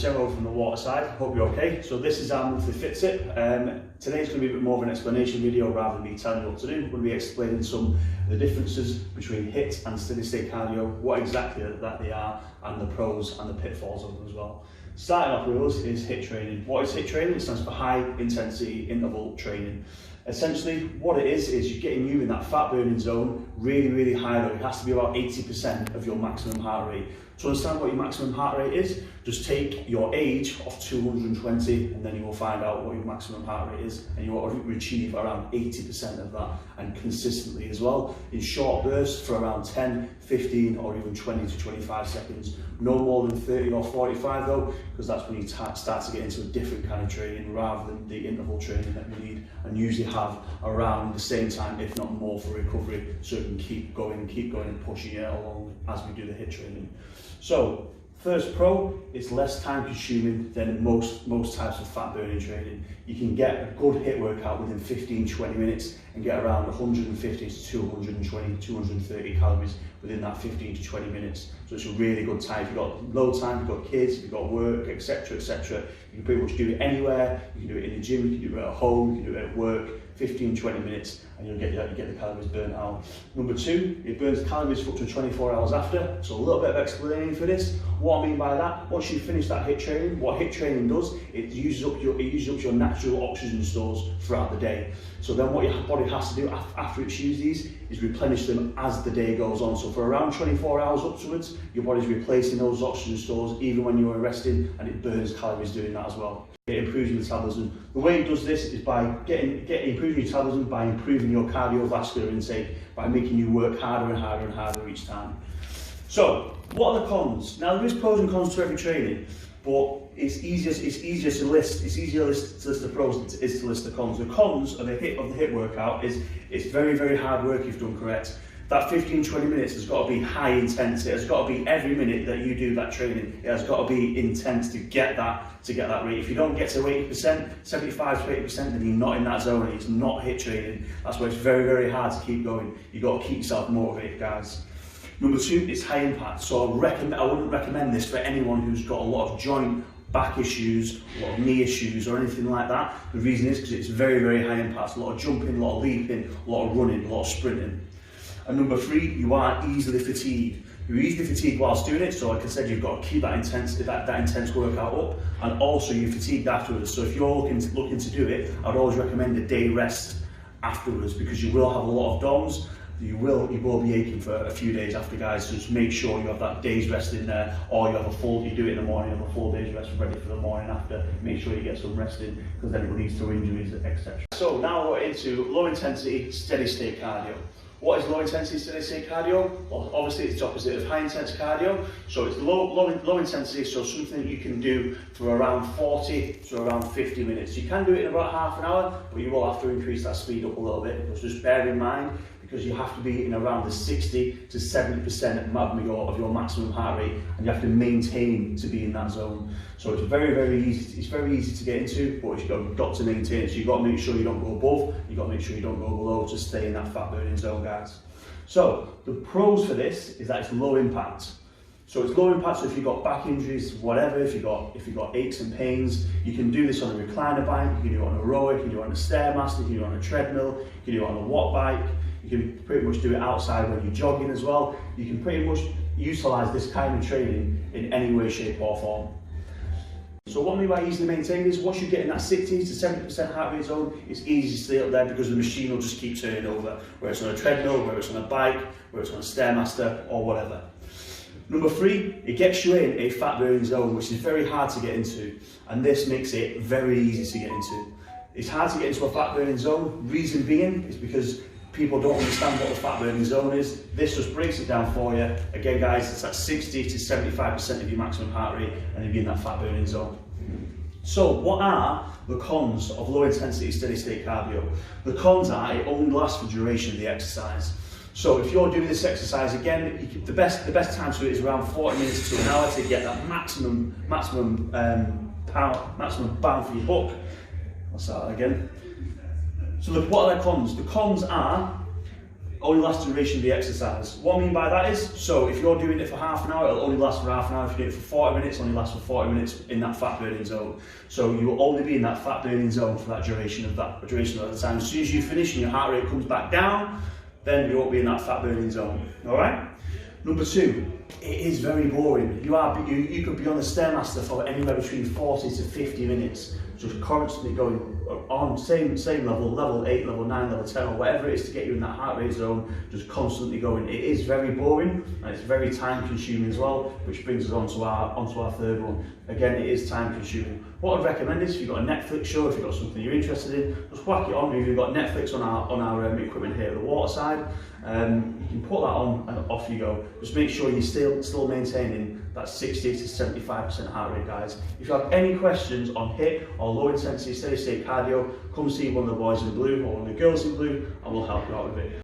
Joe from the water side. Hope you're okay. So this is our monthly fit tip. Today's going to be a bit more of an explanation video rather than me telling you what to do. We're going to be explaining some of the differences between HIIT and steady state cardio, what exactly that they are, and the pros and the pitfalls of them as well. Starting off with us is HIIT training. What is HIIT training? It stands for high intensity interval training. Essentially what it is you're getting you in that fat burning zone really high though. It has to be about 80% of your maximum heart rate. To understand what your maximum heart rate is, just take your age of 220 and then you will find out what your maximum heart rate is, and you want to achieve around 80% of that, and consistently as well, in short bursts for around 10, 15 or even 20 to 25 seconds. No more than 30 or 45 though, because that's when you start to get into a different kind of training rather than the interval training that you need and usually have around the same time, if not more, for recovery, so you can keep going and pushing it along as we do the HIIT training. So first pro, it's less time consuming than most types of fat burning training. You can get a good HIIT workout within 15-20 minutes and get around 150 to 220, 230 calories within that 15 to 20 minutes. So it's a really good time. If you've got low time, you've got kids, you've got work, etc, you can pretty much do it anywhere. You can do it in the gym, you can do it at home, you can do it at work. 15-20 minutes and you get the calories burnt out. Number two, it burns calories for up to 24 hours after. So a little bit of explaining for this. What I mean by that, once you finish that HIIT training, what HIIT training does, it uses up your natural oxygen stores throughout the day. So then what your body has to do after it's used these is replenish them as the day goes on. So for around 24 hours upwards, your body's replacing those oxygen stores even when you are resting, and it burns calories doing that as well. It improves your metabolism. The way it does this is by improving your metabolism, by improving your cardiovascular intake, by making you work harder and harder and harder each time. So, what are the cons? Now there is pros and cons to every training, but it's easier to list the pros than it is to list the cons. The cons of the HIIT workout is it's very hard work if done correct. That 15-20 minutes has got to be high intense. It has got to be every minute that you do that training. It has got to be intense to get that rate. If you don't get to 80%, 75 to 80%, then you're not in that zone. It's not HIIT training. That's why it's very hard to keep going. You've got to keep yourself motivated, guys. Number two, it's high impact. So I wouldn't recommend this for anyone who's got a lot of joint, back issues, a lot of knee issues or anything like that. The reason is because it's very high impact. A lot of jumping, a lot of leaping, a lot of running, a lot of sprinting. And number three, you are easily fatigued. You're easily fatigued whilst doing it, so like I said, you've got to keep that intense workout up, and also you're fatigued afterwards. So if you're looking to do it, I'd always recommend a day rest afterwards, because you will have a lot of DOMs. You will be aching for a few days after, guys. So just make sure you have that day's rest in there, or you do it in the morning, have a full day's rest ready for the morning after. Make sure you get some rest in, because then it leads to injuries, etc. So now we're into low intensity, steady state cardio. What is low intensity steady state cardio? Well, obviously it's the opposite of high intense cardio. So it's low intensity, so something that you can do for around 40 to around 50 minutes. You can do it in about half an hour, but you will have to increase that speed up a little bit. But just bear in mind, because you have to be in around the 60 to 70% of your maximum heart rate, and you have to maintain to be in that zone. So it's very easy. It's very easy to get into, but you've got to maintain it. So you've got to make sure you don't go above, you've got to make sure you don't go below to stay in that fat burning zone, guys. So the pros for this is that it's low impact. So it's low impact, so if you've got back injuries, whatever, if you've got aches and pains, you can do this on a recliner bike, you can do it on a rower, you can do it on a Stairmaster, you can do it on a treadmill, you can do it on a watt bike. You can pretty much do it outside when you're jogging as well. You can pretty much utilise this kind of training in any way, shape or form. So what I mean by easily maintained is once you get in that 60 to 70% heart rate zone, it's easy to stay up there because the machine will just keep turning over, whether it's on a treadmill, whether it's on a bike, whether it's on a Stairmaster or whatever. Number three, it gets you in a fat burning zone, which is very hard to get into, and this makes it very easy to get into. It's hard to get into a fat burning zone. Reason being is because people don't understand what the fat burning zone is. This just breaks it down for you. Again, guys, it's at 60 to 75% of your maximum heart rate, and you'll be in that fat burning zone. So what are the cons of low intensity steady state cardio? The cons are it only lasts for the duration of the exercise. So if you're doing this exercise, again, the best time to do it is around 40 minutes to an hour to get that maximum bang for your buck. I'll start that again. So what are the cons? The cons are only lasts the duration of the exercise. What I mean by that is, so if you're doing it for half an hour, it'll only last for half an hour. If you do it for 40 minutes, it'll only last for 40 minutes in that fat burning zone. So you will only be in that fat burning zone for that duration of the time. As soon as you finish and your heart rate comes back down, then you won't be in that fat burning zone. All right? Number 2, it is very boring. You could be on the Stairmaster for anywhere between 40 to 50 minutes, just constantly going on same level, level 8, level 9, level 10, or whatever it is to get you in that heart rate zone, just constantly going. It is very boring, and it's very time consuming as well, which brings us onto our third one. Again, it is time consuming. What I'd recommend is, if you've got a Netflix show, if you've got something you're interested in, just whack it on. If you've got Netflix on our equipment here at the water side, you can put that on and off you go. Just make sure you're still maintaining that 60 to 75% heart rate, guys. If you have any questions on HIIT or low intensity steady state cardio, come see one of the boys in blue or one of the girls in blue, and we'll help you out with it.